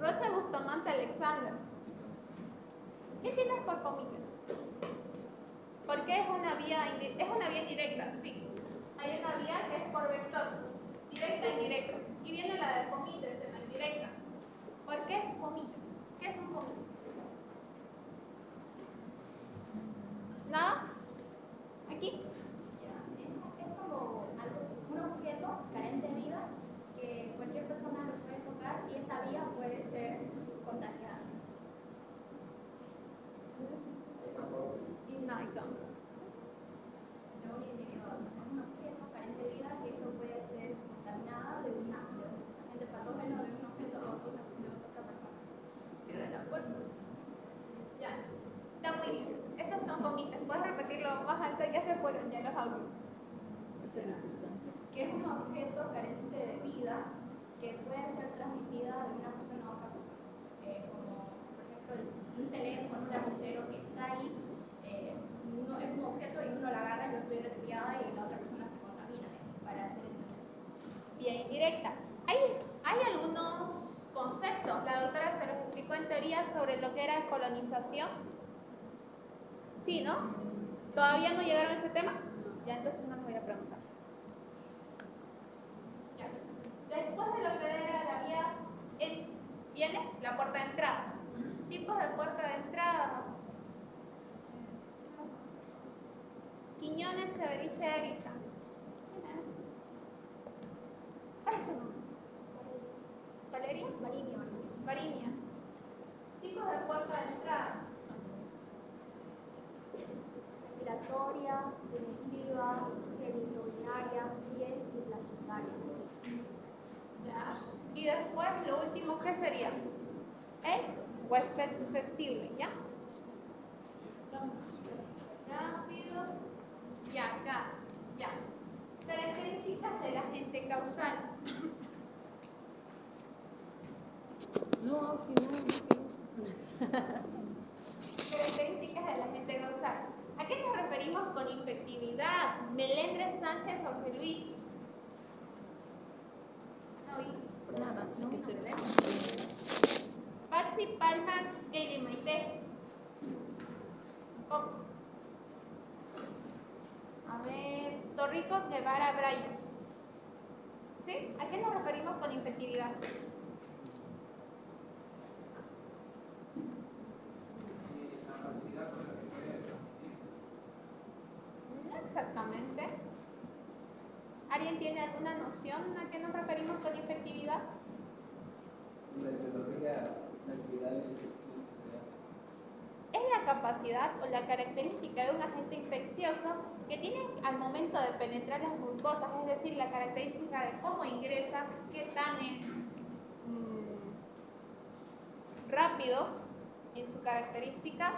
Rocha Bustamante Alexander. ¿Qué tienes por Pomites? Porque es una vía indirecta, sí. Hay una vía que es por vector, directa e indirecta. Y viene la de Pomites, en la indirecta. ¿Por qué Pomites? ¿Qué es un Pomites? ¿Nada? ¿Aquí? Es como un objeto carente de vida que cualquier persona lo puede tocar y esta vía puede ser contagiada. No un individuo, es un objeto carente de vida que esto puede ser contaminada de un agente patógeno de un objeto a otra persona. Cierra la puerta. Ya. Está muy bien. Esos son Pomites. ¿Puedes repetirlo más alto? Ya se fueron ya los audios. Que es un objeto carente de vida que puede ser transmitida de una persona a otra persona. Como, por ejemplo, un teléfono, un lapicero que está ahí, no, es un objeto y uno la agarra, yo estoy resfriada y la otra persona se contamina, para hacer entender. Vía indirecta. Hay algunos conceptos. La doctora se los explicó en teoría sobre lo que era colonización. Sí, ¿no? ¿Todavía no llegaron a ese tema? Ya, entonces no les voy a preguntar. Ya. Después de lo que era la vía, viene la puerta de entrada. Tipos de puerta de entrada. Quiñones, Severiche, Ariza. ¿Cuál es tu nombre? ¿Valeria? Varinia. Tipos de puerta de entrada. Respiratoria, digestiva, genitourinaria, piel y placentaria. Ya. Y después lo último, ¿qué sería? El huésped susceptible, ¿ya? Rápido. Y acá, ya. Características del agente causal. No, si no. Características del agente causal. ¿A qué nos referimos con infectividad? Melendres, Sánchez, Jorge Luis. No vi. Nada, no que se ve. Patsy, Palma, Gaby Maite. Oh. A ver, Torricos, Guevara, Brian. ¿Sí? ¿A qué nos referimos con infectividad? No exactamente. ¿Alguien tiene alguna noción a qué nos referimos con infectividad? La etiología, la actividad de infección que se da. Es la capacidad o la característica de un agente infeccioso que tiene al momento de penetrar las mucosas, es decir, la característica de cómo ingresa, qué tan rápido en su característica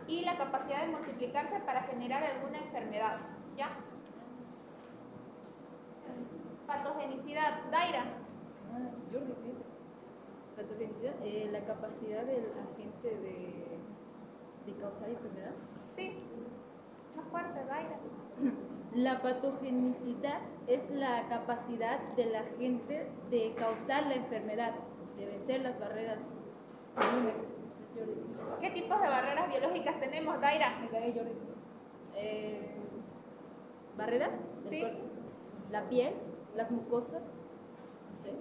y la capacidad de multiplicarse para generar alguna enfermedad. ¿Ya? Patogenicidad. Daira. Yo repito. Patogenicidad, la capacidad del agente de causar enfermedad. Sí. Más fuerte, Daira. La patogenicidad es la capacidad del agente de causar la enfermedad, de vencer las barreras comunes. ¿Qué tipos de barreras biológicas tenemos, Daira? Me cagué, Jordi. ¿Barreras del Sí. cuerpo? La piel, las mucosas, no sé.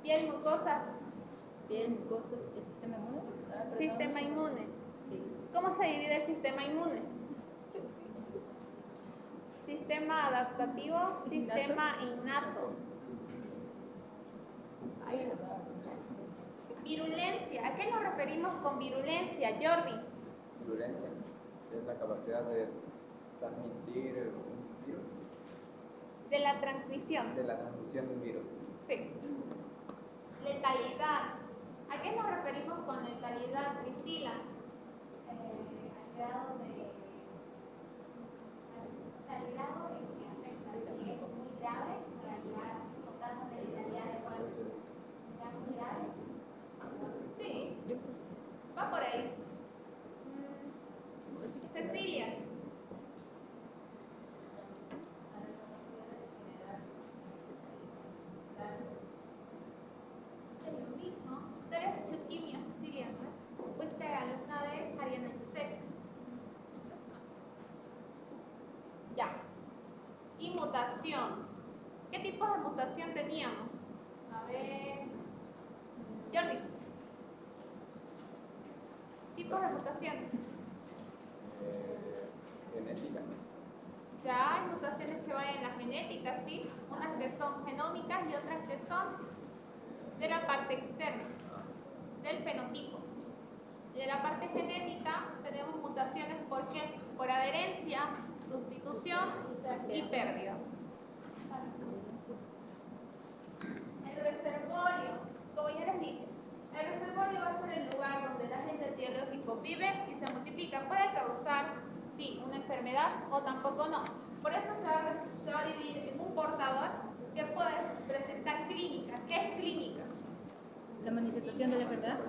Piel, mucosa. Piel, mucosas, el sistema inmune. Sistema inmune. Sí. ¿Cómo se divide el sistema inmune? Sistema adaptativo, sistema innato. Virulencia. ¿A qué nos referimos con virulencia, Jordi? Virulencia es la capacidad de transmitir un virus. De la transmisión. De la transmisión de un virus. Sí. Letalidad. ¿A qué nos referimos con letalidad, Priscila? Al grado de... al grado en que afecta, si es muy grave, para llegar a tasas de letalidad de muerte. Sea muy grave. Sí, va por ahí. Cecilia. Es lo mismo. Tú eres mutación teníamos? A ver, Jordi. Tipos de mutación. Genética. Ya hay mutaciones que van en la genética, ¿sí? Unas que son genómicas y otras que son de la parte externa, del fenotipo. De la parte genética tenemos mutaciones, ¿por qué? Por adherencia, sustitución y pérdida. El reservorio, como ya les dije, el reservorio va a ser el lugar donde el agente etiológico vive y se multiplica. Puede causar, sí, una enfermedad o tampoco no. Por eso se va a dividir en un portador que puede presentar clínica. ¿Qué es clínica? La manifestación de la enfermedad.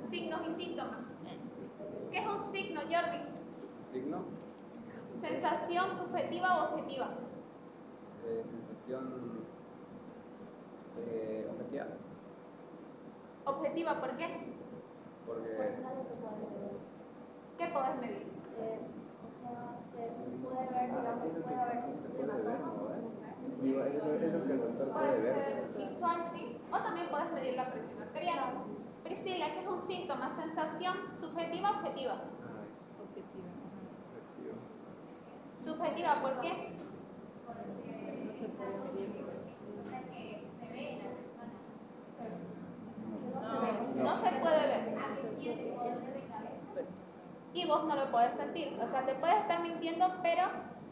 Signos y síntomas. ¿Qué es un signo, Jordi? Signo. Sensación subjetiva o objetiva. Sensación objetiva. Objetiva, ¿por qué? Porque ¿Qué podés medir? Puede ver, digamos, puede haber es lo que el doctor puede Puede ver. ser visual, sí, o también puedes medir la presión arterial. Priscila, ¿qué es un síntoma? Sensación subjetiva o objetiva. Objetiva. Subjetiva, ¿por qué? No se puede medir. que se ve en la persona. No se puede ver. Que siente dolor de cabeza. Y vos no lo podés sentir. O sea, te puede estar mintiendo, pero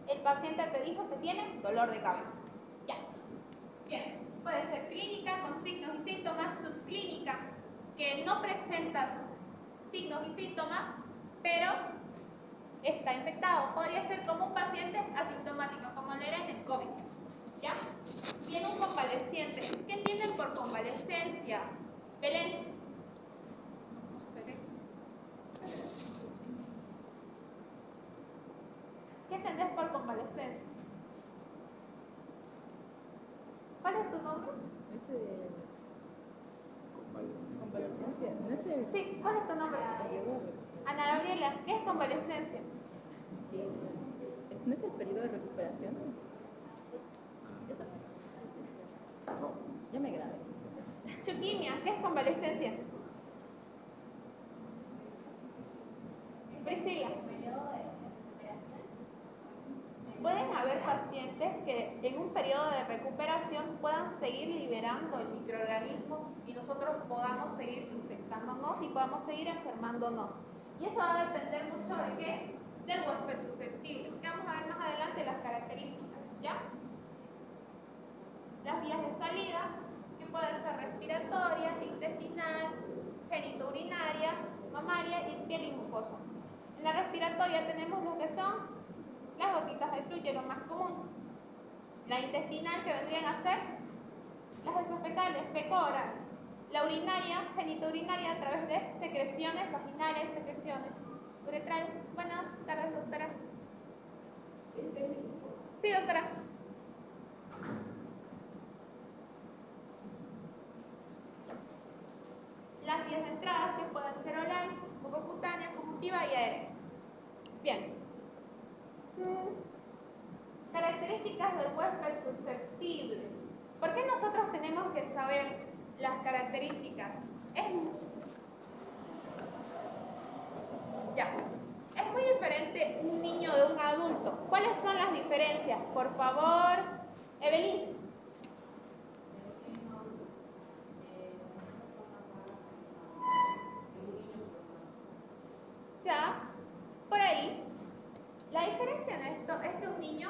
el paciente te dijo que tiene dolor de cabeza. Ya. Bien. Puede ser clínica con signos y síntomas, subclínica, que no presentas signos y síntomas, pero está infectado. Podría ser como un paciente asintomático, como lo era en el COVID. ¿Ya? Viene un convaleciente. ¿Qué entienden por convalescencia? Belén. ¿Qué entendés por convalescencia? ¿Cuál es tu nombre? Ese convalescencia. No es el Sí, ¿cuál es tu nombre? Ana Gabriela, ¿qué es convalescencia? sí, ¿no es el periodo de recuperación? Eso. No. Ya me grabé. Chuquimia, ¿qué es convalescencia? Priscila. Pueden haber pacientes que en un periodo de recuperación puedan seguir liberando el microorganismo y nosotros podamos seguir infectándonos y podamos seguir enfermándonos. Y eso va a depender mucho de qué? Del huésped susceptible, que vamos a ver más adelante las características, ¿ya? Las vías de salida, que pueden ser respiratoria, intestinal, genitourinaria, mamaria y piel y mucosa. En la respiratoria tenemos lo que son las gotitas de fluye, lo más común. La intestinal, que vendrían a ser las heces fecales, feco oral. La urinaria, genitourinaria, a través de secreciones vaginales, secreciones uretrales. Buenas tardes, doctora. Sí, doctora. Las vías de entrada, que pueden ser oral, mucocutánea, conjuntiva y aérea. Bien. Características del huésped susceptible. ¿Por qué nosotros tenemos que saber las características? Es muy diferente un niño de un adulto. ¿Cuáles son las diferencias? Por favor, Evelyn. Ya, por ahí. La diferencia en esto es que un niño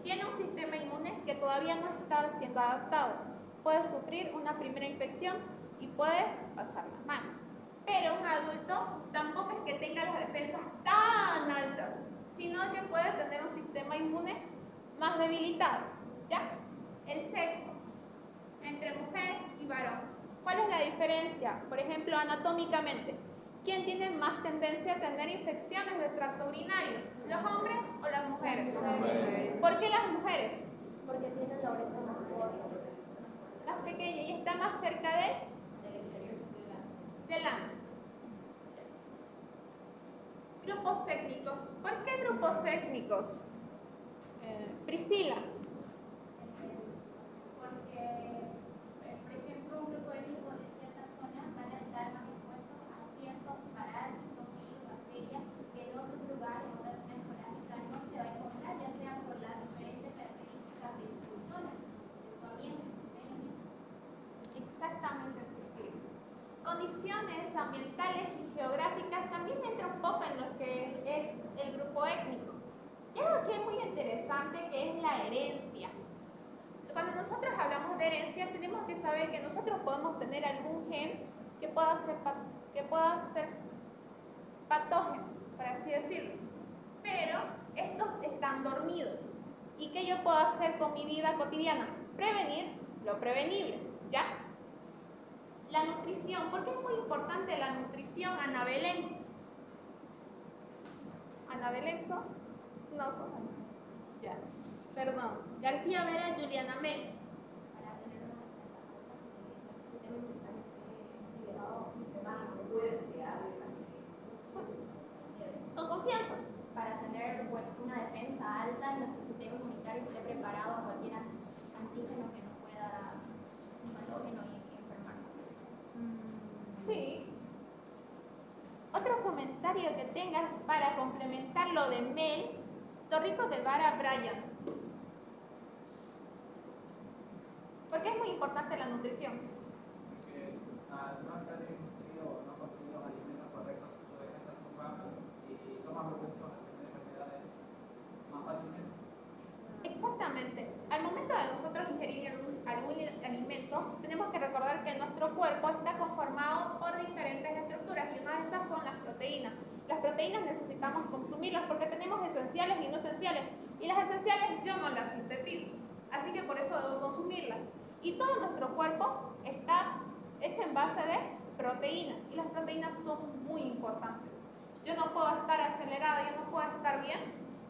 tiene un sistema inmune que todavía no está siendo adaptado. Puede sufrir una primera infección y puede pasar las manos. Pero un adulto tampoco es que tenga las defensas tan altas, sino que puede tener un sistema inmune más debilitado. ¿Ya? El sexo entre mujer y varón. ¿Cuál es la diferencia? Por ejemplo, anatómicamente. ¿Quién tiene más tendencia a tener infecciones del tracto urinario? ¿Los hombres o las mujeres? ¿Por qué las mujeres? Porque tienen la oreja Más pequeña y está más cerca del ano. Grupos étnicos. ¿Por qué grupos étnicos? Priscila. condiciones ambientales y geográficas también entra un poco en lo que es el grupo étnico. Y algo que es muy interesante que es la herencia. Cuando nosotros hablamos de herencia, tenemos que saber que nosotros podemos tener algún gen que pueda ser patógeno, por así decirlo. Pero estos están dormidos. ¿Y qué yo puedo hacer con mi vida cotidiana? Prevenir lo prevenible, ¿ya? La nutrición. ¿Por qué es muy importante la nutrición, Ana Belén? ¿Ana Belén son? No son. Ya. Perdón. García Vera, Juliana Mel. Para tener una sistema inmunitario elevado, fuerte, Con confianza. para tener una defensa alta y nuestro sistema inmunitario esté preparado a cualquier antígeno que nos pueda dar un patógeno y enfermarnos. Sí. Otro comentario que tengas para complementar lo de Mel, Torrico Guevara Brian. ¿Por qué es muy importante la nutrición? Porque al no estar ingerido o no consumir los alimentos correctos, sus defensas son bajas y son más propensos a tener enfermedades más fácilmente. Exactamente. Al momento de nosotros ingerir algún alimento, tenemos que recordar que nuestro cuerpo está conformado por diferentes estructuras y una de esas son las proteínas. Las proteínas necesitamos consumirlas porque tenemos esenciales y no esenciales. Y las esenciales yo no las sintetizo, así que por eso debo consumirlas. Y todo nuestro cuerpo está hecho en base de proteínas y las proteínas son muy importantes. Yo no puedo estar acelerada, yo no puedo estar bien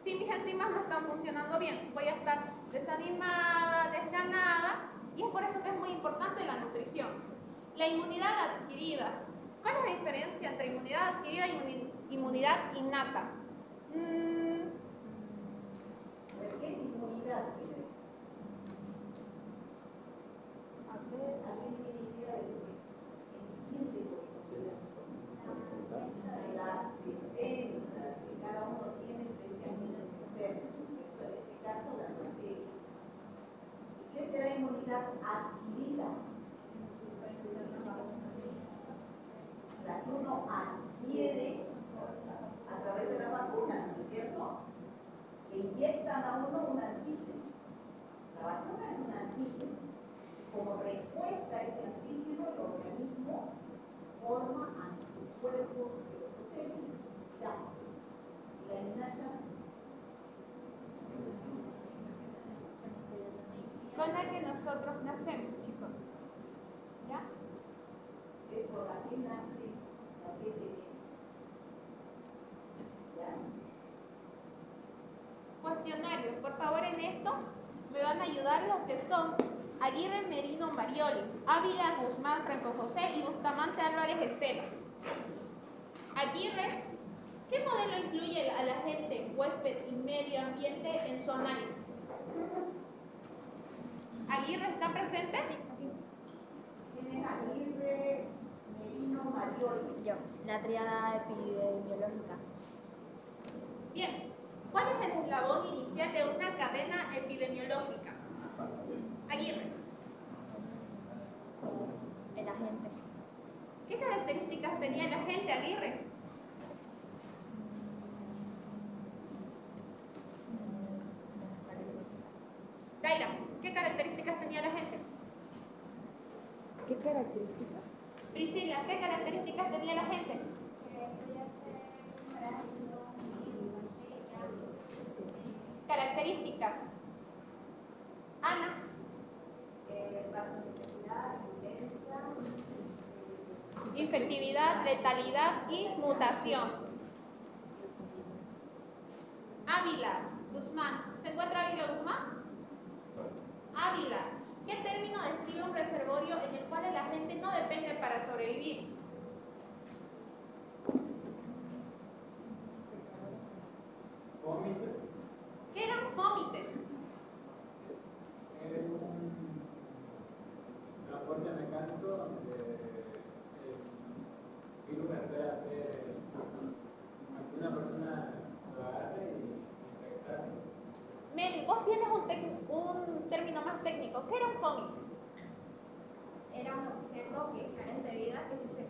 si mis enzimas no están funcionando bien. Voy a estar desanimada, desganada, y es por eso que es muy importante la nutrición. La inmunidad adquirida. ¿Cuál es la diferencia entre inmunidad adquirida y inmunidad innata? ¿Qué es inmunidad? ¿Alguien tiene idea de lo que entiende las defensas que cada uno tiene frente a niños externos? En este caso, las bacterias. ¿Qué será inmunidad adquirida? La que uno adquiere a través de la vacuna, ¿no es cierto? Que inyectan a uno un antígeno. La vacuna es un antígeno. Como respuesta a ese antígeno, el organismo forma anticuerpos que lo protegen. Ya. La innata con la que nosotros nacemos, chicos. ¿Ya? es por la que nace, la que tenemos. ¿Ya? Cuestionarios. Por favor, en esto me van a ayudar los que son Aguirre Merino Marioli, Ávila Guzmán Franco José y Bustamante Álvarez Estela. Aguirre, ¿qué modelo incluye a la gente, huésped y medio ambiente en su análisis? ¿Aguirre está presente? ¿Quién es Aguirre Merino Marioli? Yo, la triada epidemiológica. Bien. ¿Cuál es el eslabón inicial de una cadena epidemiológica? Aguirre. El agente. ¿Qué características tenía el agente, Aguirre? Daira, ¿qué características tenía el agente? ¿Qué características? Priscila, ¿qué características tenía el agente? Características. Ana. Infectividad, letalidad y mutación. Ávila, Guzmán. ¿Se encuentra Ávila Guzmán? Ávila. ¿Qué término describe un reservorio en el cual el agente no depende para sobrevivir? Vómito. ¿Qué era un fómite? Es un transporte mecánico donde el virus espera hacer que una persona lo agarre y infectarse. Meli, vos tienes un término más técnico. ¿Qué era un fómite? Era un objeto que es carente de vida, que si se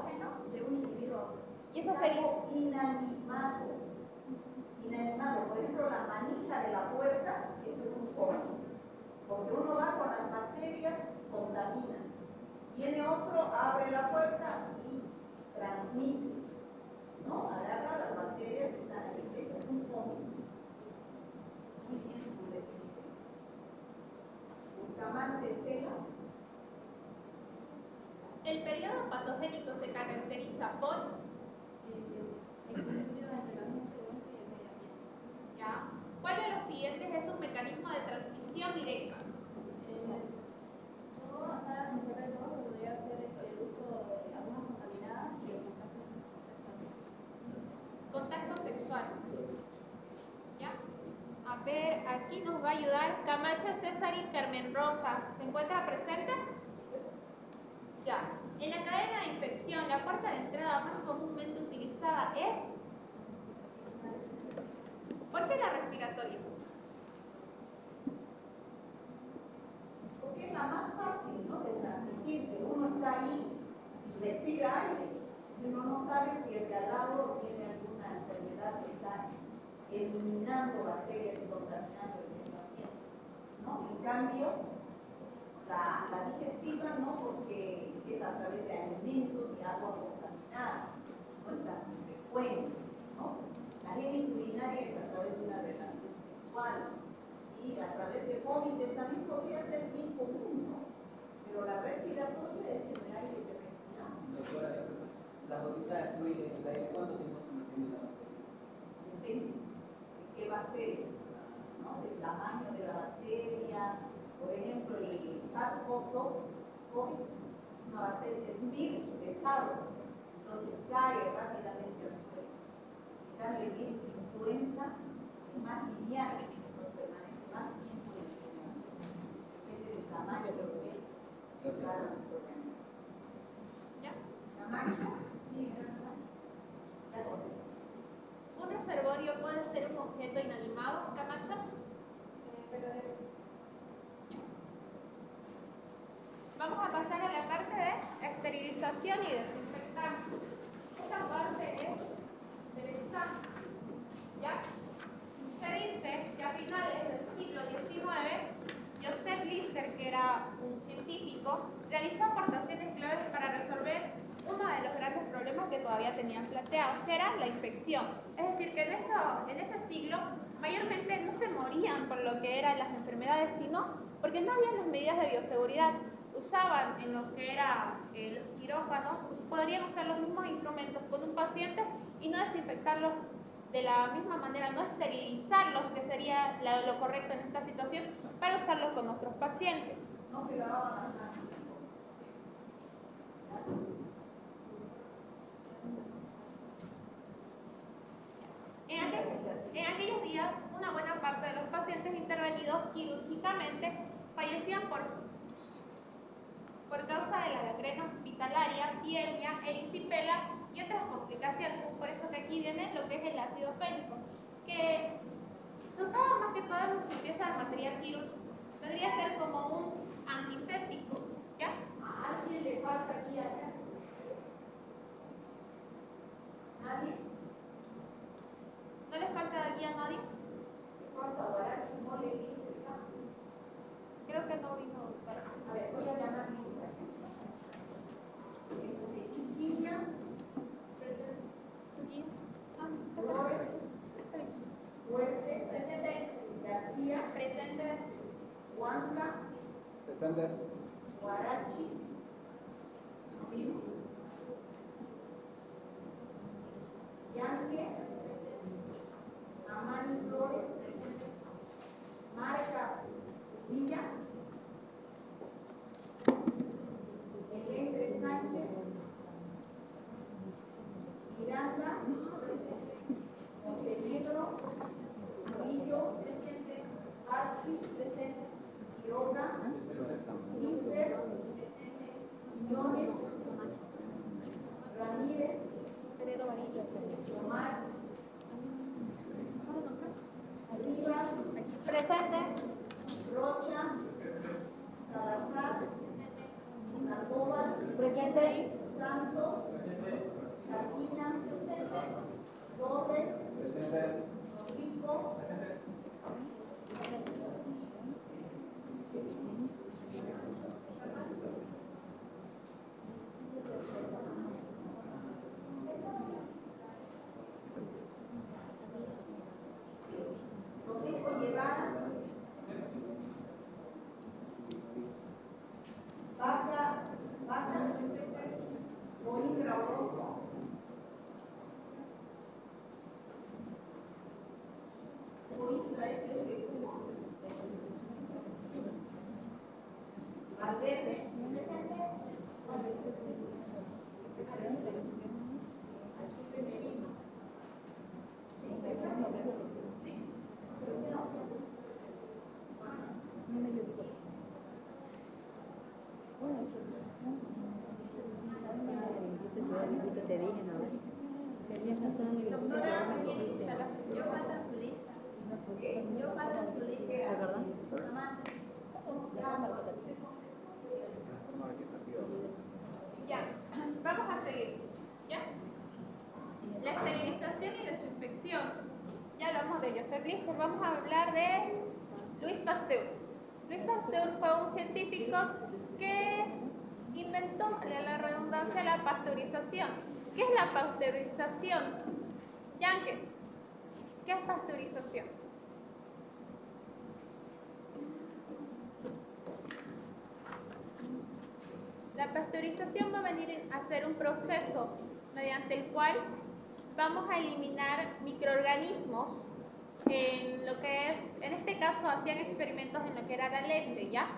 patógeno de un individuo a otro. Y eso Es sería... algo inanimado. Inanimado. Por ejemplo, la manija de la puerta, eso es un poco. Porque uno va con las bacterias, contamina. Viene otro, abre la puerta y transmite. ¿No? Agarra las bacterias que están ahí. Eso es un poco. Muy bien su definición. Bustamante Estela. El periodo patogénico se caracteriza por... Equilibrio entre la misma frecuencia y el medio ambiente. ¿Ya? ¿Cuál de los siguientes es un mecanismo de transmisión directa? Yo acá en sobre todo podría ser el uso de aguas contaminadas y el contacto sexual. Contacto sexual. ¿Ya? A ver, aquí nos va a ayudar Camacho César y Carmen Rosa. ¿Se encuentra presente? Ya. En la cadena de infección, la puerta de entrada más comúnmente utilizada es... ¿Por qué la respiratoria? Porque es la más fácil, ¿no? De transmitirse. Uno está ahí y respira aire. Y uno no sabe si el de al lado tiene alguna enfermedad que está eliminando bacterias y contaminando el medio ambiente, ¿no? En cambio, la digestiva no, porque es a través de alimentos y agua contaminada, no es tan frecuente, ¿no? La genitourinaria es a través de una relación sexual y a través de vómitos también podría ser bien común, ¿no? Pero la respiratoria es el aire que respiramos. Doctora, la gotita de fluido en el aire, ¿cuánto tiempo se mantiene la bacteria? Depende de qué bacteria, ¿no? Del tamaño de la bacteria. Por ejemplo, el SARS-CoV-2, COVID, es una bacteria, es un virus pesado, entonces cae rápidamente al suelo. En cambio, el virus influenza es más lineal, entonces permanece más tiempo en el organismo. Depende del tamaño del peso de cada organismo. ¿Ya? ¿Camacho? Sí, ¿verdad? Ya contesté. ¿Un reservorio puede ser un objeto inanimado, Camacho? Verdadero. Vamos a pasar a la parte de esterilización y desinfectante. Esta parte es interesante, ¿ya? Se dice que a finales del siglo XIX, Joseph Lister, que era un científico, realizó aportaciones claves para resolver uno de los grandes problemas que todavía tenían planteados, que era la infección. Es decir, que en ese siglo mayormente no se morían por lo que eran las enfermedades, sino porque no había las medidas de bioseguridad. Usaban en lo que era los quirófanos, podrían usar los mismos instrumentos con un paciente y no desinfectarlos de la misma manera, no esterilizarlos, que sería lo correcto en esta situación, para usarlos con nuestros pacientes. No se lavaban las manos. En aquellos días, una buena parte de los pacientes intervenidos quirúrgicamente fallecían por causa de la gangrena hospitalaria, piemia, erisipela y otras complicaciones. Es por eso que aquí viene lo que es el ácido fénico, que se usaba más que todo en limpieza de material quirúrgico. Vendría a ser como un antiséptico, ¿ya? ¿A alguien le falta aquí acá? ¿Nadie? ¿No les falta aquí a nadie? ¿Le falta Guarachi? ¿No le dice acá? Creo que no vino para... A ver, voy a llamar lista. Isinia, Flores, Fuerte, Presente. García, Presente. Huanca, Presente. Guarachi, Vivo, Yanque, Amani Flores, Marca Villa, Elendre Sánchez, Miranda, Montenegro, Murillo, Arci, Quiroga, Lister, Quiñones, Ramírez, Omar, Rivas, Presente. Rocha, Salazar, Sandoval, Presente. Santos, Salinas, Torres, Rico, Rico Guevara, Vaca, Coimbra Orozco, Coimbra es de Cuba, Valverde, Doctora, yo falta en su lista. Yo falta en su lista. Ya, vamos a seguir. ¿Ya? La esterilización y desinfección. Ya hablamos de Joseph Lister. Vamos a hablar de Louis Pasteur. Louis Pasteur fue un científico que inventó, valga la redundancia, la pasteurización. ¿Qué es la pasteurización? Yankee, ¿qué es pasteurización? La pasteurización va a venir a ser un proceso mediante el cual vamos a eliminar microorganismos en lo que es, en este caso hacían experimentos en lo que era la leche, ¿ya?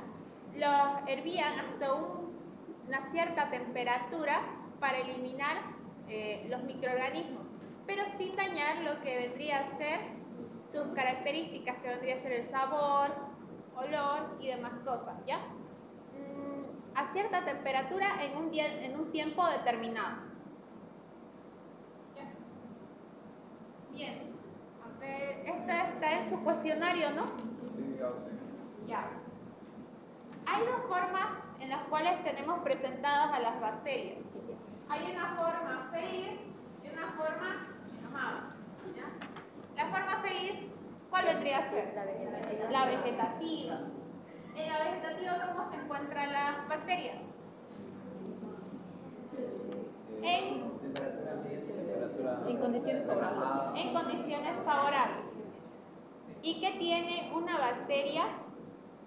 Los hervían hasta una cierta temperatura para eliminar los microorganismos, pero sin dañar lo que vendría a ser sus características, que vendría a ser el sabor, olor y demás cosas, ¿ya? A cierta temperatura en un tiempo determinado. ¿Ya? Bien, a ver, esta está en su cuestionario, ¿no? Sí, ya sé. Ya. Hay dos formas en las cuales tenemos presentadas a las bacterias. Hay una forma feliz y una forma enojada. ¿Ya? La forma feliz, ¿cuál vendría a ser? La vegetativa. En la vegetativa, ¿cómo se encuentra la bacteria? En condiciones favorables. En condiciones favorables. ¿Y qué tiene una bacteria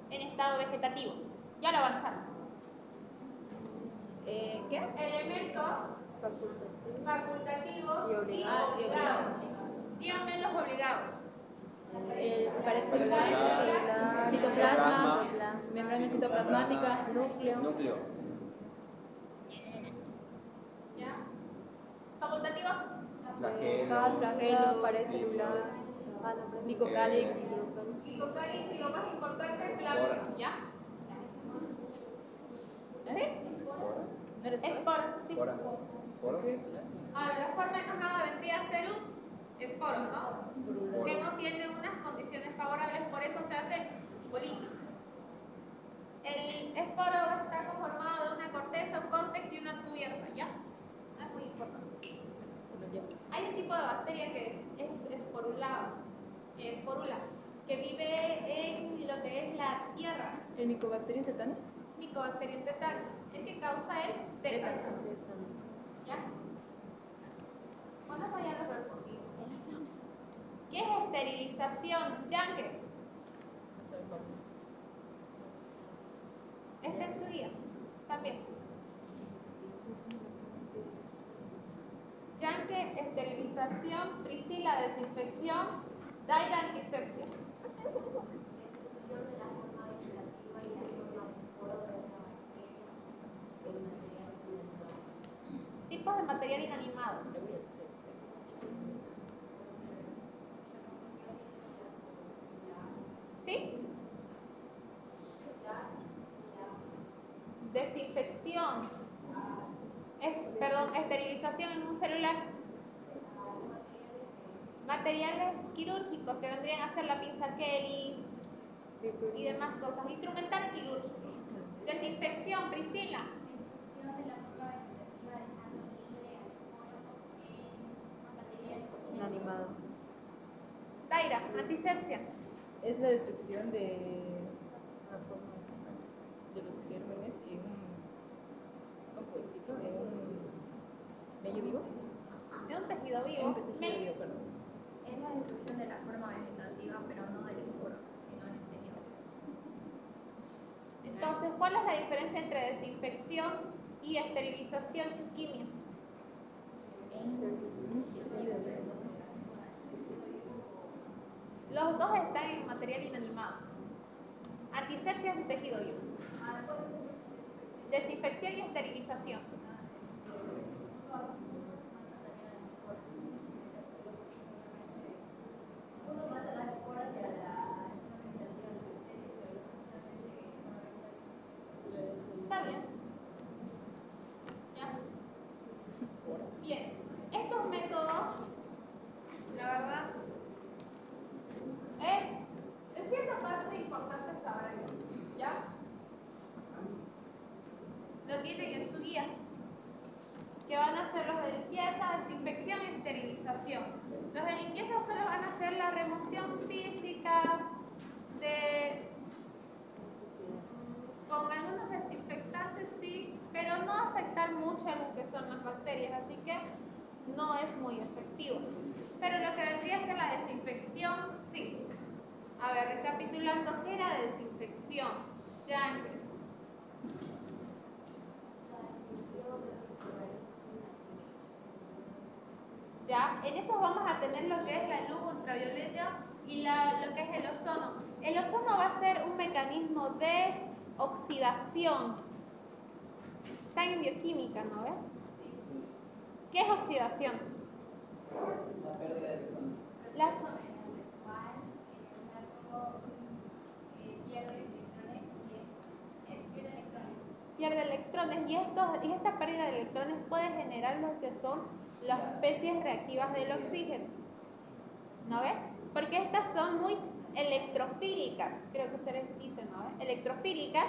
en estado vegetativo? Ya lo avanzamos. ¿Qué? Elementos facultativos y obligados. Díganme los obligados. El pared celular, citoplasma, membrana citoplasmática, núcleo. ¿Ya? ¿Facultativos? Flagelo, pared celular, nicocálix. Nicocálix y lo más importante, plasma, ¿ya? ¿Sí? Esporo, sí. Ahora, la forma enojada vendría a ser un esporo, ¿no? Que no tiene unas condiciones favorables, por eso se hace bolita. El esporo está conformado de una corteza, un córtex y una cubierta, ¿ya? Es muy importante. Hay un tipo de bacteria que es esporula, que vive en lo que es la tierra. ¿El Mycobacterium tetani? Mycobacterium tetani, el que causa el tétanos. ¿Ya? ¿Cuántos ya lo respondí? ¿Qué es esterilización, Yankee? Está en su guía, también. Yankee, esterilización, Priscila, desinfección, Daira, antisepsia. Tipos de material inanimado. ¿Sí? Desinfección. Esterilización en un celular. Materiales quirúrgicos que vendrían a ser la pinza Kelly y demás cosas. Instrumental quirúrgico. Desinfección, Priscila. Desinfección de la forma vegetativa del inanimado. Daira, antisepsia. Es la destrucción de los gérmenes en ¿cómo puedo decirlo? En un medio vivo. De un tejido En vivo. un tejido vivo, perdón. Es la destrucción de la forma vegetativa, pero no del esporo, sino en el tejido. Entonces, ¿cuál es la diferencia entre desinfección y esterilización, Chuquimia? Los dos están en material inanimado. Antisepsia es un tejido vivo. Desinfección y esterilización. Está bien. ¿Ya? Bien. Estos métodos, la verdad, es en cierta parte importante saberlo. ¿Ya? Lo tienen en su guía, que van a hacer los de limpieza, desinfección y esterilización. Los de limpieza solo van a hacer la remoción física con algunos desinfectantes, sí, pero no afectar mucho a lo que son las bacterias, así que no es muy efectivo. Pero lo que vendría a ser la desinfección, sí. A ver, recapitulando, ¿qué era desinfección? Ya, en eso vamos a tener lo que es la luz ultravioleta y lo que es el ozono. El ozono va a ser un mecanismo de oxidación. Está en bioquímica, ¿no ves? ¿Qué es oxidación? La pérdida de ozono. La pierde electrones y esta pérdida de electrones puede generar lo que son las especies reactivas del oxígeno. ¿No ves? Porque estas son muy electrofílicas, creo que se les dice, ¿no ves? Electrofílicas,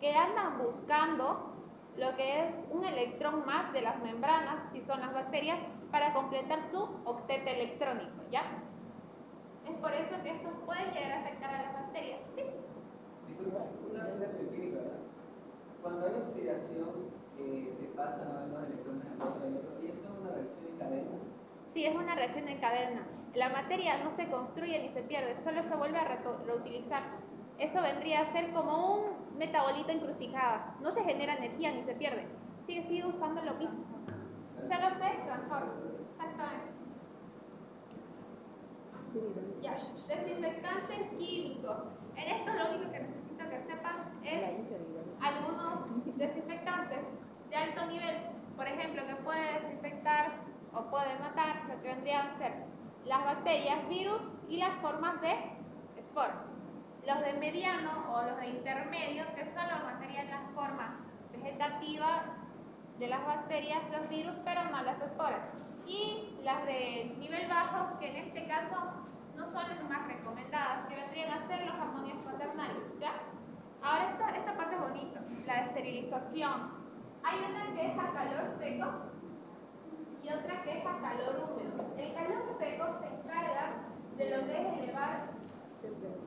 que andan buscando lo que es un electrón más de las membranas, si son las bacterias, para completar su octeto electrónico, ¿ya? Es por eso que estos pueden llegar a afectar a las bacterias, ¿sí? Disculpa, una reacción bioquímica, ¿verdad? Cuando hay oxidación, se pasan a los electrones al otro y otro, y eso es una reacción en cadena. Sí, es una reacción en cadena. La materia no se construye ni se pierde, solo se vuelve a reutilizar. Eso vendría a ser como un metabolito encrucijada. No se genera energía ni se pierde. Sigue usando lo mismo. Solo se transforma. Exactamente. Ya. Desinfectantes químicos. En esto lo único que necesito que sepan es algunos desinfectantes de alto nivel. Por ejemplo, que puede desinfectar o puede matar lo que vendrían a ser las bacterias, virus y las formas de esporas. Los de mediano o los de intermedio, que solo matarían las formas vegetativas de las bacterias, los virus, pero no las esporas. Y las de nivel bajo, que en este caso no son las más recomendadas, que vendrían a ser los amonios cuaternarios, ¿ya? Ahora esta parte es bonita, la esterilización. Hay una que es a calor seco y otra que es a calor húmedo. El calor seco se encarga de lo que es elevar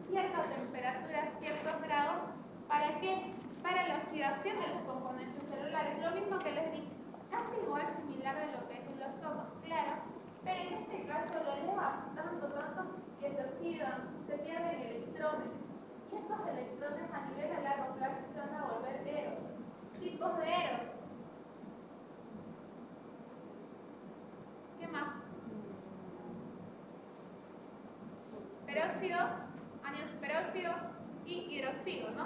cierta temperatura, ciertos grados, ¿para qué? Para la oxidación de los componentes celulares. Lo mismo que les dije, casi igual similar de lo que es el ozono, claro, pero en este caso lo eleva tanto que se oxidan, se pierden electrones. Y estos electrones a nivel a largo plazo se van a volver eros. Tipos de eros. ¿Qué más? Peróxido, anión superóxido y hidroxilo, ¿no?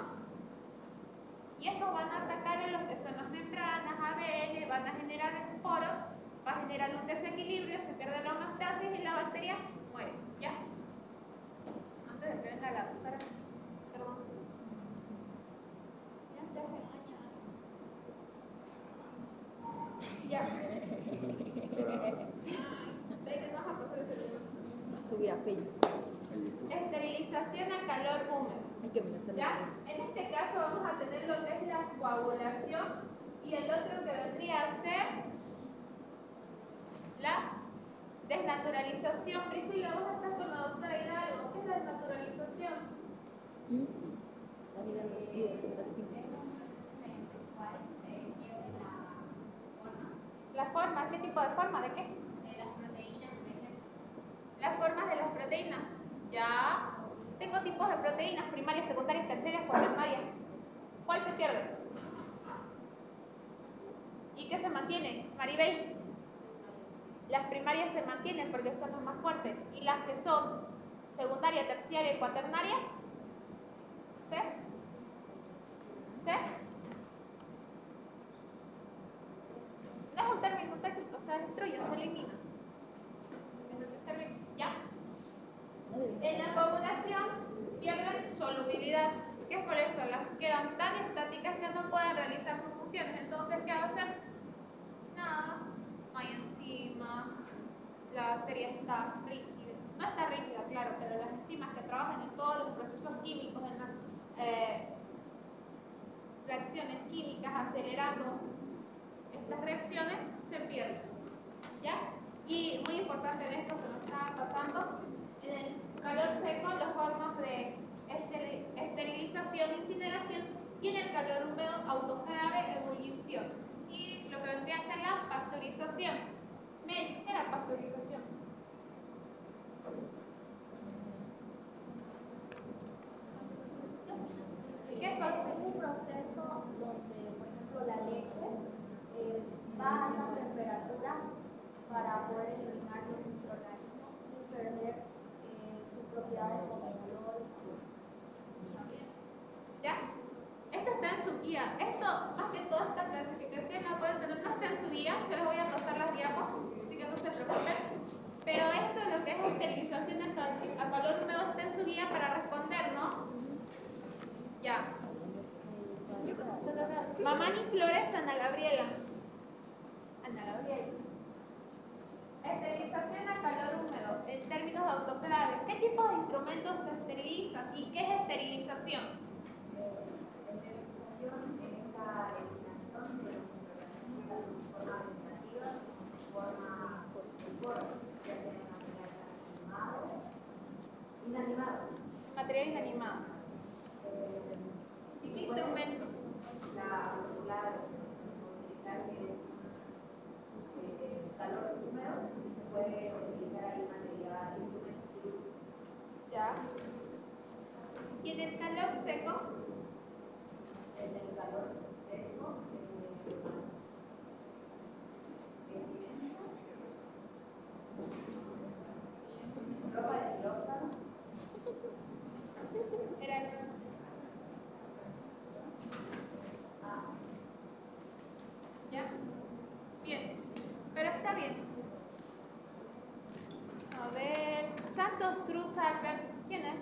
Y estos van a atacar en lo que son las membranas, ADN, van a generar esporos, va a generar un desequilibrio, se pierde la homeostasis y la bacteria muere, ¿ya? Antes de que venga la doctora, perdón. Ya. Subir a Facebook. Esterilización a calor húmedo. Hay que amenazar ¿Ya? con eso. En este caso vamos a tener lo que es la coagulación y el otro que vendría a ser la Desnaturalización. Priscila, vos estás con la doctora Hidalgo. ¿Qué es la desnaturalización? La vida no pide que se repita. ¿La forma? ¿Qué tipo de forma? ¿De qué? De las proteínas, por ejemplo. Las formas de las proteínas. Ya. Tengo tipos de proteínas primarias, secundarias, terciarias, cuaternarias. ¿Cuál se pierde? ¿Y qué se mantiene? Maribel. Las primarias se mantienen porque son las más fuertes. ¿Y las que son secundaria, terciaria y cuaternaria? ¿Sí? ¿Sí? No es un término técnico, se destruyen, se eliminan. Es lo que sirve. ¿Ya? En la coagulación pierden solubilidad, que es por eso las quedan tan estáticas que no pueden realizar sus funciones. Entonces, ¿qué hacen? Nada, no hay enzimas, la bacteria está rígida. No está rígida, claro, pero las enzimas que trabajan en todos los procesos químicos, en las reacciones químicas, acelerando estas reacciones, se pierden. ¿Ya? Y muy importante en esto que me estaba pasando, en el calor seco los hornos de esterilización, incineración, y en el calor húmedo autoclave, ebullición. Y lo que vendría a ser la pasteurización. ¿Qué era pasteurización? ¿Qué es Es un proceso donde, por ejemplo, la leche va a alta temperatura para poder eliminar los microorganismos sin perder sus propiedades como olor y sabor. ¿Ya? Esto está en su guía. Esto, más que toda esta clasificación, la pueden tener, no está en su guía, se los voy a pasar las diapos, así que no se preocupen. Pero esto, lo que es esterilización a calor húmedo, está en su guía para responder, ¿no? Ya. Mamani Flores, Ana Gabriela. Ana Gabriela. Esterilización a calor húmedo, en términos de autoclave. ¿Qué tipo de instrumentos se esterilizan y qué es esterilización? Esterilización es la eliminación de los microorganismos de forma vegetativa, forma de polvo, ya sea material inanimado. Material inanimado. ¿Y qué instrumentos? La utilizar que es calor húmedo, se puede utilizar ahí material, instrumentos. Ya. ¿Y en el calor seco? En el calor seco, ropa de quirófano. Era el... ¿Ya? Bien. Pero está bien. A ver. Santos Cruz Albert. ¿Quién es?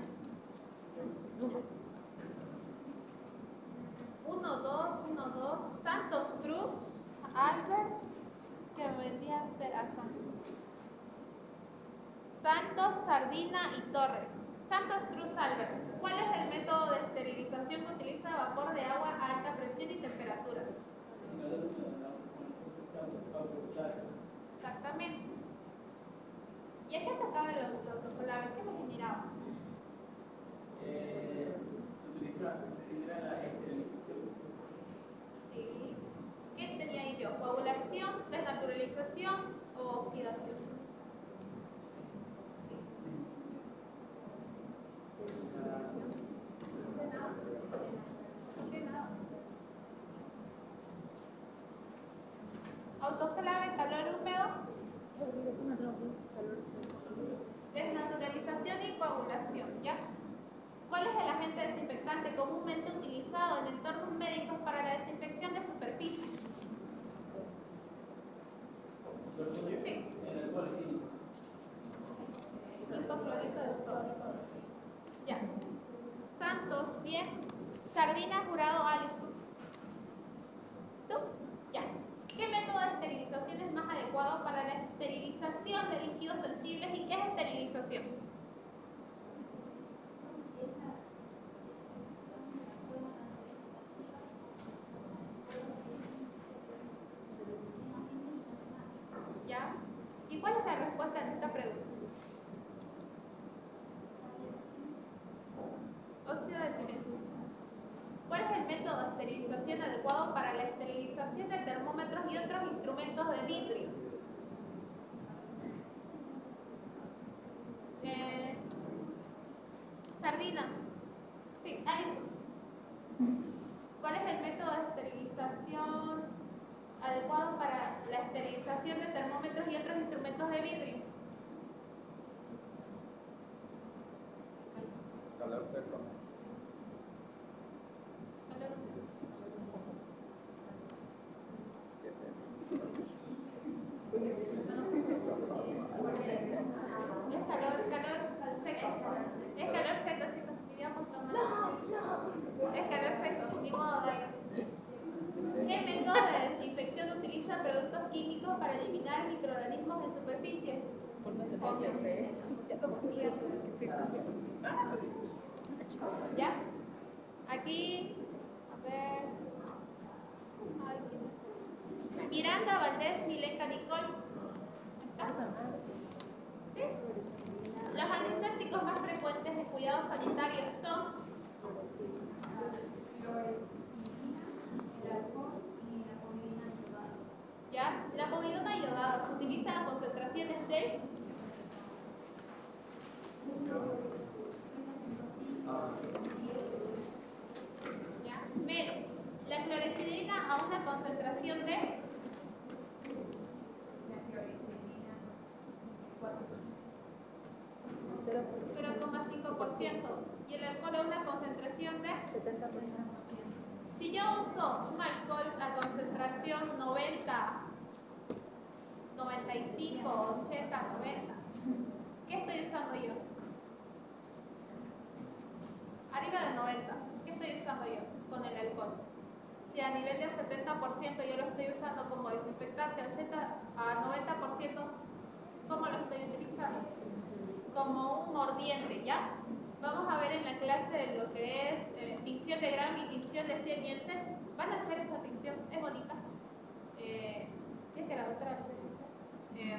1, 2, 1, 2. Santos Cruz Albert. Que vendría a ser a Santos. Santos, Sardina y Torres. Santos Cruz Albert. ¿Cuál es el método de esterilización que utiliza vapor de agua a alta presión y temperatura? Exactamente. ¿Y a qué atacaba el autoclave? ¿Qué me generaba? Se utiliza la esterilización. Sí. ¿Qué tenía ahí yo? ¿Coagulación, desnaturalización o oxidación? Autoclave, calor húmedo, desnaturalización y coagulación, ¿ya? ¿Cuál es el agente desinfectante comúnmente utilizado en entornos médicos para la desinfección de superficies? Sí. Hipoclorito de sodio. Ya. Santos, bien. Sardina, Jurado, Alison. ¿Tú? Ya. ¿Qué método de esterilización es más adecuado para la esterilización de líquidos sensibles y qué es esterilización? ¿Ya? ¿Y cuál es la respuesta en esta ¿Cuál es el método de esterilización adecuado para la esterilización de termómetros y otros instrumentos de vidrio? Sardina. Sí, Alison. ¿Cuál es el método de esterilización adecuado para la esterilización de termómetros y otros instrumentos de vidrio? Calor seco. Es calor seco. Es calor seco, chicos. Iríamos tomando. Es calor seco, ni modo de aire. ¿Qué método de desinfección utiliza productos químicos para eliminar microorganismos en superficie? ¿Ya? Aquí, a ver. Ay, Miranda Valdés, Milenka Nicole. ¿Está? ¿Sí? Los antisépticos más frecuentes de cuidados sanitarios son ¿ya? La povidona iodada se utiliza a concentraciones de ¿ya? Menos. La clorexidina a una concentración de 0,5% y el alcohol a una concentración de 70%. Si yo uso un alcohol a concentración 90, 95, 80, 90, ¿qué estoy usando yo? Arriba de 90, ¿qué estoy usando yo con el alcohol? Si a nivel del 70% yo lo estoy usando como desinfectante, 80 a 90%, ¿cómo lo estoy utilizando? Como un mordiente, ¿ya? Vamos a ver en la clase de lo que es tinción de Gram y tinción de Ciel Nielsen. Van a hacer esa tinción, es bonita. Si es que la doctora lo dice.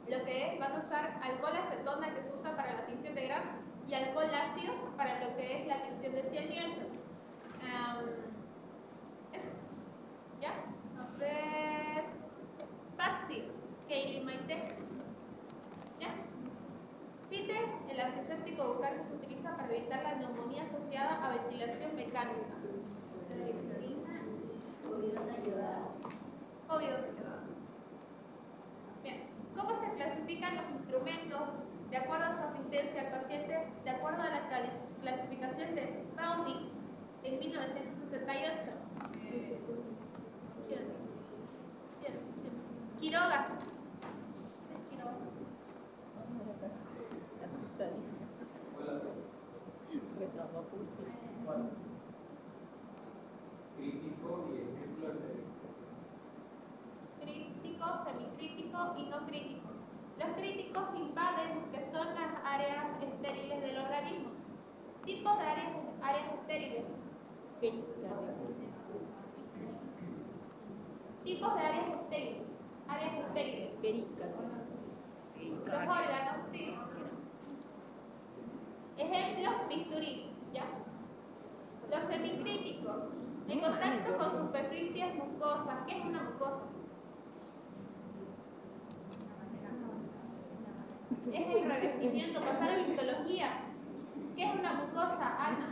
Lo que es, van a usar alcohol acetona que se usa para la tinción de Gram y alcohol ácido para lo que es la tinción de Ciel Nielsen. Eso. ¿Ya? A ver. Paxil, Kaylee Maite. ¿Ya? Cite el antiséptico bucal que se utiliza para evitar la neumonía asociada a ventilación mecánica. Povidona iodada. Bien, ¿cómo se clasifican los instrumentos de acuerdo a su asistencia al paciente de acuerdo a la clasificación de Spaulding en 1968? Quiroga. Crítico y ejemplo de Crítico, semicrítico y no crítico. Los críticos invaden lo que son las áreas estériles del organismo. Tipos de áreas estériles. Tipos de áreas estériles. Áreas estériles. Los órganos, sí. Ejemplos, bisturí, ¿ya? Los semicríticos. En contacto con superficies mucosas. ¿Qué es una mucosa? Es el revestimiento, pasar a la histología. ¿Qué es una mucosa, Ana?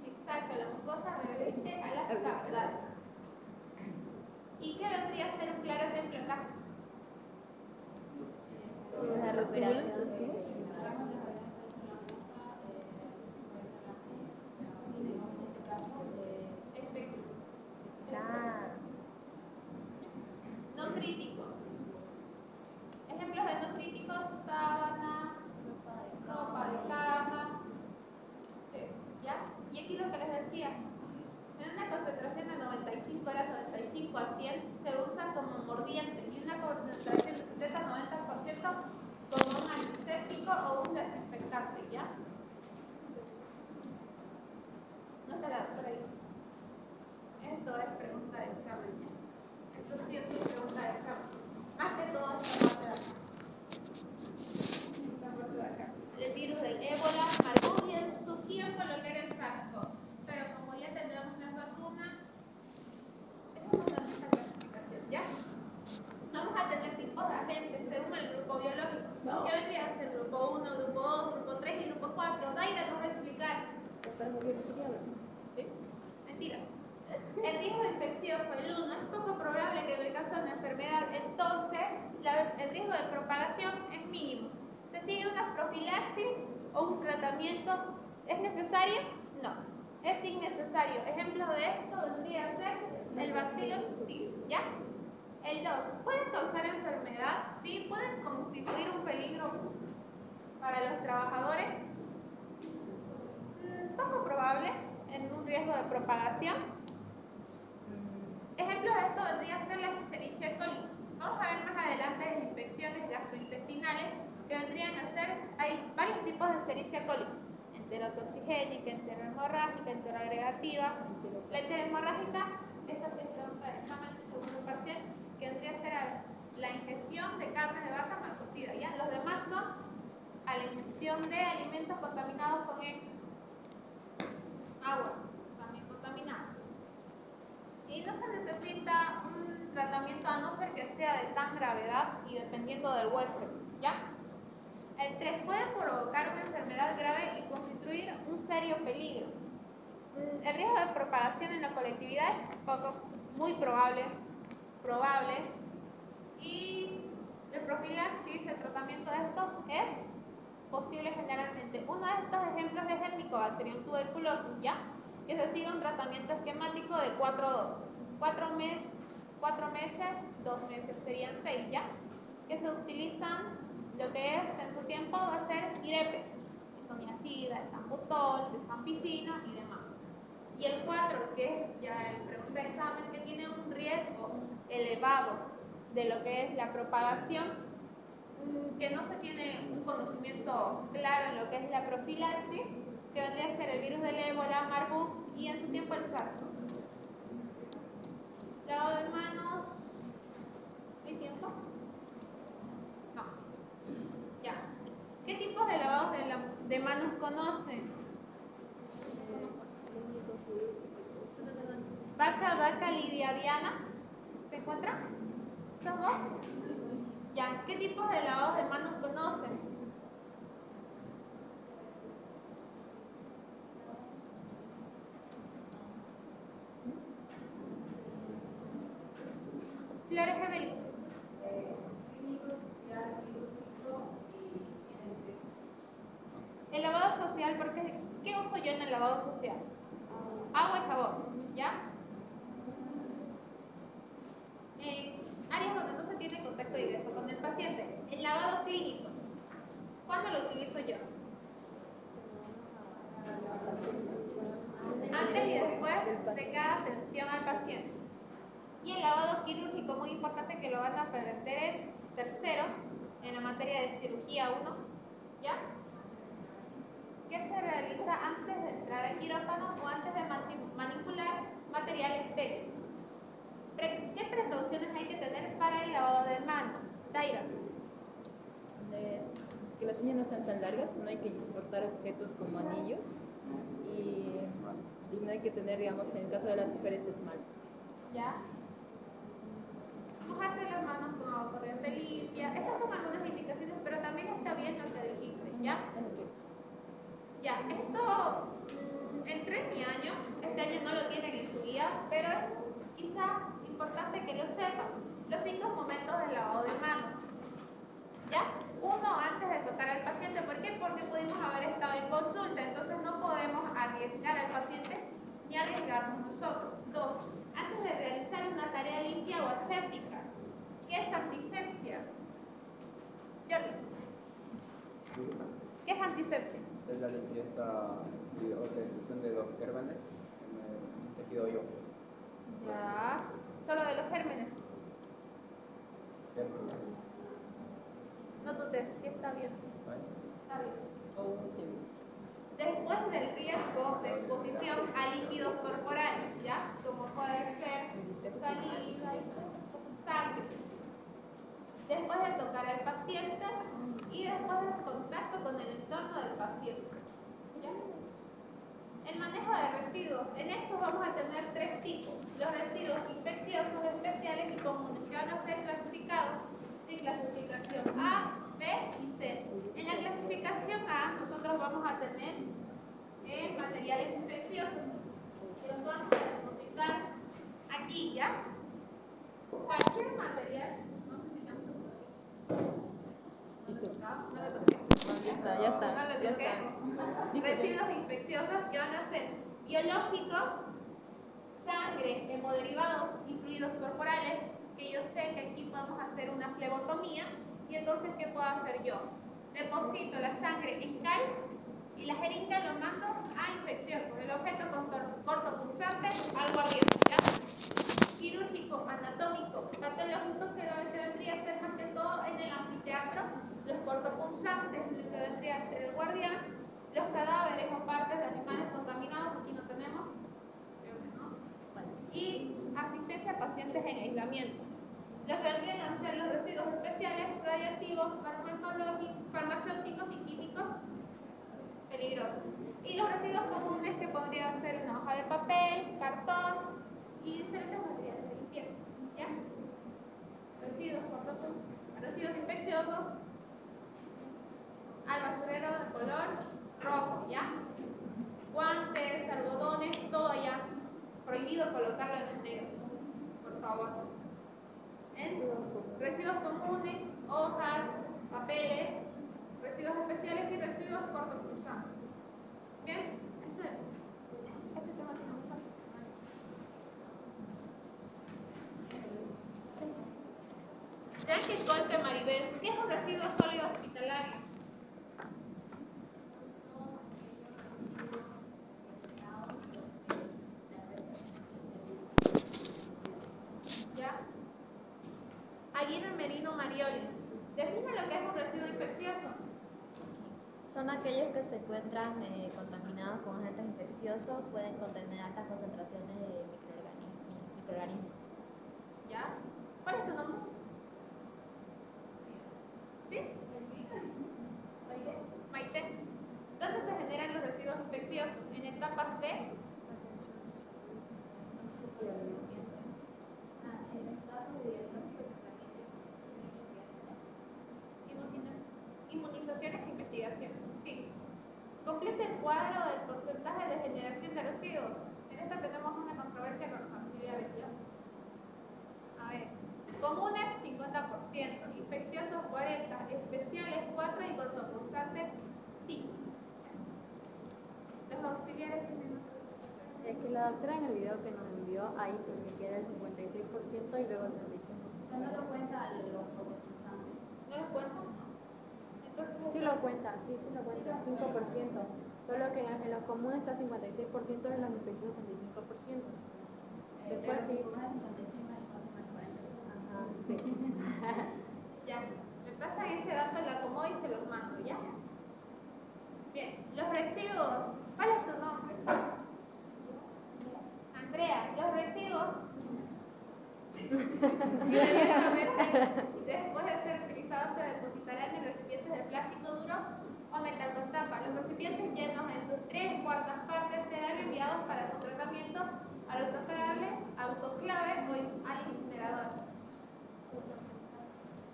Exacto, la mucosa reveste a las cavidades. ¿Y qué vendría a ser un claro ejemplo acá? La respiración. No crítico. Ejemplos de no críticos: sábana, ropa de cama. ¿Ya? Y aquí lo que les decía, en una concentración de 95 horas, 95 a 100, se usa como mordiente y una concentración de 70-90% como un antiséptico o un desinfectante, ¿ya? No está la doctora ahí. Esto es pregunta de examen, ¿ya? Esto sí o sí es pregunta de examen. Más que todo esta parte de acá. grupo biológico. No. ¿Qué vendría a ser grupo 1, grupo 2, grupo 3 y grupo 4? Daira nos va a explicar. ¿Sí? Mentira. El riesgo infeccioso, el 1, es poco probable que en el caso de una enfermedad, entonces el riesgo de propagación es mínimo. ¿Se sigue una profilaxis o un tratamiento? ¿Es necesario? No. Es innecesario. Ejemplos de esto vendría a ser el bacillus subtilis, ¿ya? El 2, ¿pueden causar enfermedad? Sí, pueden constituir un peligro para los trabajadores. Poco probable en un riesgo de propagación. Ejemplo de esto vendría a ser la Escherichia coli. Vamos a ver más adelante las infecciones gastrointestinales que vendrían a ser, hay varios tipos de Escherichia coli: enterotoxigénica, enterohemorrágica, enteroagregativa. La enterohemorrágica, esa sí es pregunta de examen del segundo parcial, que vendría a ser a la ingestión de carne de vaca mal cocida, ¿ya? Los demás son a la ingestión de alimentos contaminados con agua, también contaminada. Y no se necesita un tratamiento a no ser que sea de tan gravedad y dependiendo del huésped, ¿ya? El 3, puede provocar una enfermedad grave y constituir un serio peligro. El riesgo de propagación en la colectividad es muy probable, y el profilaxis, el tratamiento de estos es posible generalmente. Uno de estos ejemplos es el Mycobacterium tuberculosis, ¿ya? Que se sigue un tratamiento esquemático de 4-2. 4 meses, 2 meses serían 6, ¿ya? Que se utilizan, lo que es en su tiempo va a ser IREPE, isoniazida, etambutol, rifampicina y demás. Y el 4, que es ya el pregunta de examen, que tiene un riesgo elevado de lo que es la propagación, que no se tiene un conocimiento claro en lo que es la profilaxis, que vendría a ser el virus del ébola, Marburg y en su tiempo el SARS. Lavado de manos, ¿hay tiempo? No. Ya. ¿Qué tipos de lavados de manos conocen? Vaca, Lidia, Diana. ¿Se encuentran? ¿Son dos? Ya. ¿Qué tipos de lavados de manos conocen? Flores Evelyn. El lavado social, porque ¿qué uso yo en el lavado social? Agua y jabón, ¿ya? En áreas donde no se tiene contacto directo con el paciente. El lavado clínico, ¿cuándo lo utilizo yo? Antes y después de cada atención al paciente. Y el lavado quirúrgico, muy importante, que lo van a aprender en tercero, en la materia de cirugía 1, ¿ya? Que se realiza antes de entrar al quirófano o antes de manipular material estéril. ¿Qué precauciones hay que tener para el lavado de manos? Daira. Que las uñas no sean tan largas, no hay que cortar objetos como anillos y no hay que tener, digamos, en el caso de las mujeres, esmalte. ¿Ya? Mojarse las manos con agua corriente limpia. Esas son algunas indicaciones, pero también está bien lo que dijiste, ¿ya? Ya, esto entró en mi año, este año no lo tienen en su guía, pero es quizá importante que lo sepan. Los 5 momentos del lavado de manos, ¿ya? 1, antes de tocar al paciente. ¿Por qué? Porque pudimos haber estado en consulta, entonces no podemos arriesgar al paciente ni arriesgarnos nosotros. 2, antes de realizar una tarea limpia o aséptica. ¿Qué es antisepsia? Jordi, ¿qué es antisepsia? Es la limpieza o destrucción de los gérmenes en el tejido yo. Ya, solo de los gérmenes. No dudes, sí está bien. Está bien. Después del riesgo de exposición a líquidos corporales, ¿ya? Como puede ser saliva y sangre. Después de tocar al paciente y después del contacto con el entorno del paciente, ¿ya? El manejo de residuos. En estos vamos a tener 3 tipos. Los residuos infecciosos, especiales y comunes, que van a ser clasificados sin clasificación A, aquí, ¿ya? Cualquier material, no sé si me han no le toqué. Ya está, ya está. No le Ya toqué. está. Residuos infecciosos que van a ser biológicos, sangre, hemoderivados y fluidos corporales, que yo sé que aquí podemos hacer una flebotomía, y entonces, ¿qué puedo hacer yo? Deposito la sangre en cal y la jeringa lo mando a infecciosos, el objeto cortopunzante al guardián, ¿ya? Quirúrgico, anatómico, patológico, que vendría a ser más que todo en el anfiteatro, los cortopunzantes, lo que vendría a ser el guardián, los cadáveres o partes de animales contaminados, aquí no tenemos, creo que no, y asistencia a pacientes en aislamiento. Lo que vendrían a ser los residuos especiales, radioactivos, farmacéuticos y químicos peligrosos. Y los residuos comunes, que podrían ser una hoja de papel, cartón y diferentes materiales de limpieza, ¿ya? Residuos infecciosos al basurero de color rojo, ¿ya? Guantes, algodones, todo ya. Prohibido colocarlo en el negro, por favor. Residuos comunes, hojas, papeles, residuos especiales y residuos cortopunzantes. ¿Bien? Este tema tiene mucho. Yankee, Colque, Maribel, ¿qué es un residuo sólido hospitalario? ¿Ya? Aguirre, Merino, Marioli, define lo que es un residuo infeccioso. Son aquellos que se encuentran contaminados con agentes infecciosos, pueden contener altas concentraciones de microorganismos. ¿Ya? ¿Cuál es tu nombre? ¿Sí? Maite. ¿Dónde se generan los residuos infecciosos? En etapas de inmunizaciones e investigaciones. Sí. Completa el cuadro del porcentaje de generación de residuos. En esta tenemos una controversia con los auxiliares, ¿ya? A ver. Comunes 50%, infecciosos 40%, especiales 4% y cortopunzantes 5%. Los auxiliares tienen. Es que la doctora en el video que nos envió, ahí se le queda el 56% y luego el 35%. No lo cuenta los cortopunzantes. ¿No los cuentan? Entonces, Sí lo cuenta, sí lo cuenta, 5%. Solo que en los comunes está 56% y en los infecciosos 35%. Después sí. Ajá, sí. ya. Me pasan ese dato, lo acomodo y se los mando, ¿ya? Bien. Los residuos. ¿Cuál es tu nombre? Andrea. Los residuos. Inmediatamente después de ser utilizados se depositarán en recipientes de plástico duro o metal con tapa. Los recipientes llenos en sus 3/4 partes serán enviados para su tratamiento al autoclave o al incinerador.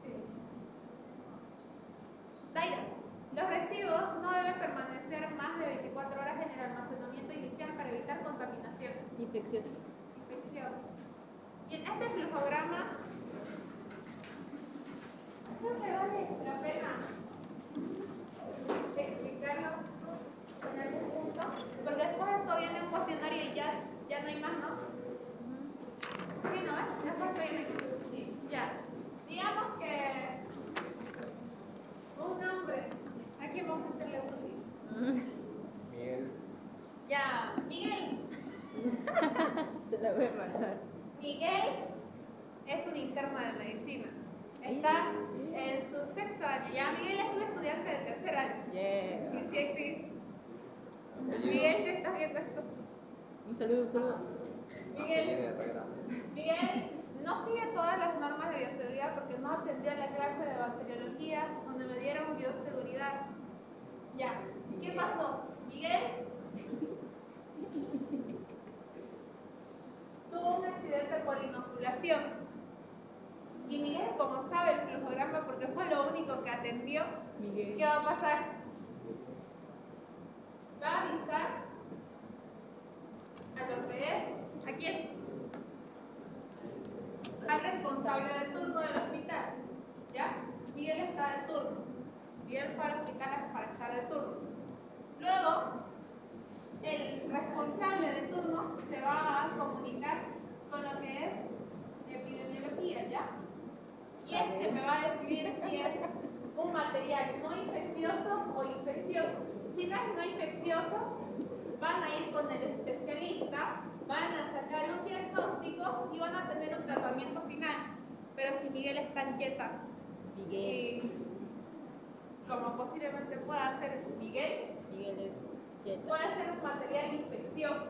Sí. Dairas. Los residuos no deben permanecer más de 24 horas en el almacenamiento inicial para evitar contaminación. Infecciosos. Bien, este flujograma creo que vale la pena explicarlo en algún punto, porque después esto viene en un cuestionario y ya no hay más, ¿no? Sí, ¿no ves? Después esto viene aquí. Ya. Digamos que un nombre. ¿A quién vamos a hacerle bullying? Miguel. Ya, Miguel. Se la voy a mandar. Miguel es un interno de medicina. Está en su 6º año. Ya Miguel es un estudiante de 3er año. Yeah. Y sí existe. Miguel, si estás viendo esto. Un saludo. Miguel no sigue todas las normas de bioseguridad porque no atendió a la clase de bacteriología donde me dieron bioseguridad. Ya. ¿Qué pasó? Miguel tuvo un accidente por inoculación. Y Miguel, como sabe el flujograma porque fue lo único que atendió, Miguel. ¿qué va a pasar? Va a avisar a lo que es, ¿a quién? al responsable de turno del hospital. ¿Ya? Miguel está de turno. Miguel fue al hospital para estar de turno. Luego, el responsable de turno se va a comunicar con lo que es epidemiología, ¿ya? Y este me va a decidir si es un material no infeccioso o infeccioso. Si no es no infeccioso, van a ir con el especialista, van a sacar un diagnóstico y van a tener un tratamiento final. Pero si Miguel está inquieta y como posiblemente pueda ser Miguel puede ser un material infeccioso.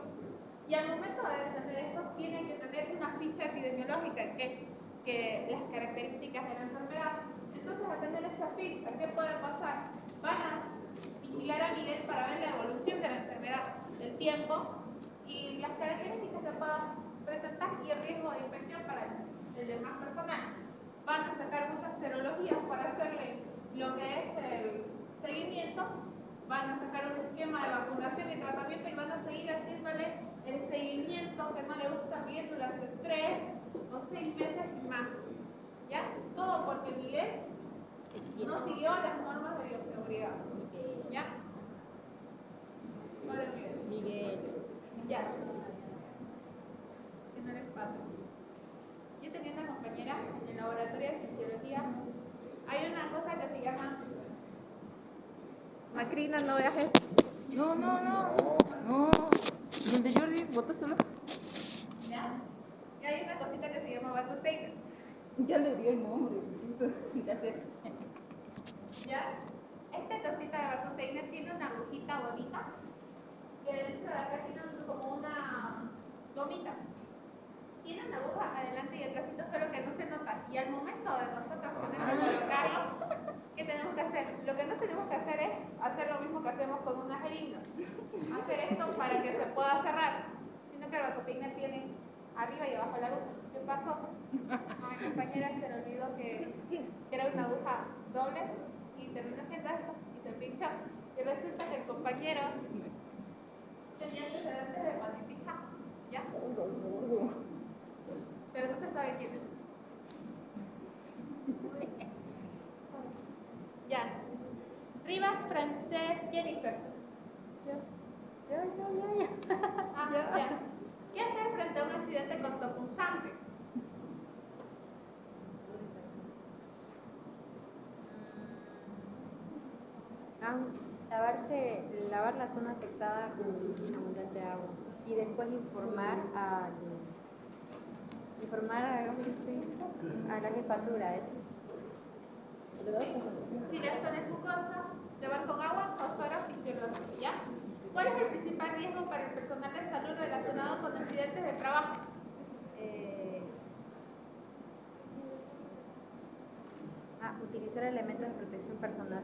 Y al momento de tener esto, tiene que tener una ficha epidemiológica que las características de la enfermedad. Entonces, al tener esa ficha, ¿qué puede pasar? Van a vigilar a Miguel para ver la evolución de la enfermedad, el tiempo y las características que pueda presentar y el riesgo de infección para el demás personal. Van a sacar muchas serologías para hacerle lo que es el seguimiento, van a sacar un esquema de vacunación y tratamiento y van a seguir haciéndole el seguimiento que no le gusta a Miguel durante 3 o 6 meses y más. ¿Ya? Todo porque Miguel no siguió las normas de bioseguridad. ¿Ya? Ahora Miguel. Ya. Si no eres padre. Yo tenía una compañera en el laboratorio de fisiología. Hay una cosa que se llama Macrina, no veas esto. No. Donde Jordi, bótaselo. ¿Ya? Y hay una cosita que se llama Batuteina. Ya le dio el nombre. Gracias. ¿Ya? Esta cosita de Batuteina tiene una agujita bonita. Que dentro de acá tiene como una gomita. Tiene una aguja adelante y atrásito, solo que no se nota. Y al momento de nosotros tener que colocarlo, ¿qué tenemos que hacer? Lo que no tenemos que hacer es hacer lo mismo que hacemos con una jeringa. Hacer esto para que se pueda cerrar. Sino que la Batuteina tiene arriba y abajo la aguja. ¿Qué pasó? A mi compañera se le olvidó que era una aguja doble y terminó haciendo esto y se pinchó. Y resulta que el compañero tenía antecedentes de hepatitis A. ¿Ya? Pero no se sabe quién es. Ya. Rivas, Francés, Jennifer. Ya. Ya. ¿Qué hacer frente a un accidente cortopunzante? Lavar la zona afectada con abundante agua y después informar a la jefatura. Si la zona es mucosa, lavar con agua o suero fisiológico, ¿ya? ¿Cuál es el principal riesgo para el personal de salud relacionado con accidentes de trabajo? Utilizar elementos de protección personal.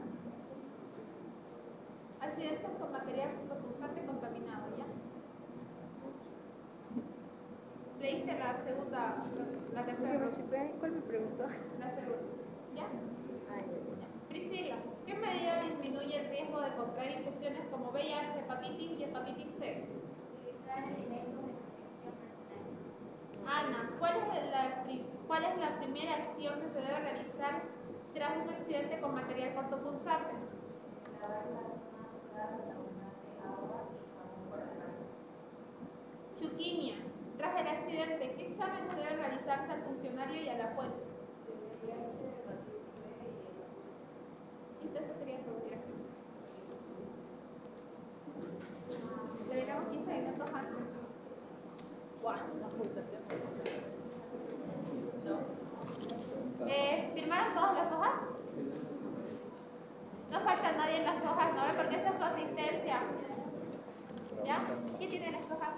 Accidentes con material cortopunzante contaminado, ¿ya? ¿Leíste la segunda, la tercera? ¿Cuál me preguntó? La segunda, ¿ya? Priscila, ¿qué medida disminuye el riesgo de contraer infecciones como VIH, hepatitis y hepatitis C? Utilizar elementos de protección personal. Ana, ¿cuál es la primera acción que se debe realizar tras un accidente con material cortopunzante? Lavar la zona tocada, abundante agua y jabón por el brazo. Chuquimia, tras el accidente, ¿qué exámenes debe realizarse al funcionario y a la fuente? Entonces sería seguro. Deberíamos 15 minutos antes. ¡Guau! Una pulsación. ¿Firmaron todas las hojas? No falta nadie en las hojas, ¿no? Porque esa es su asistencia. ¿Ya? ¿Quién tiene las hojas?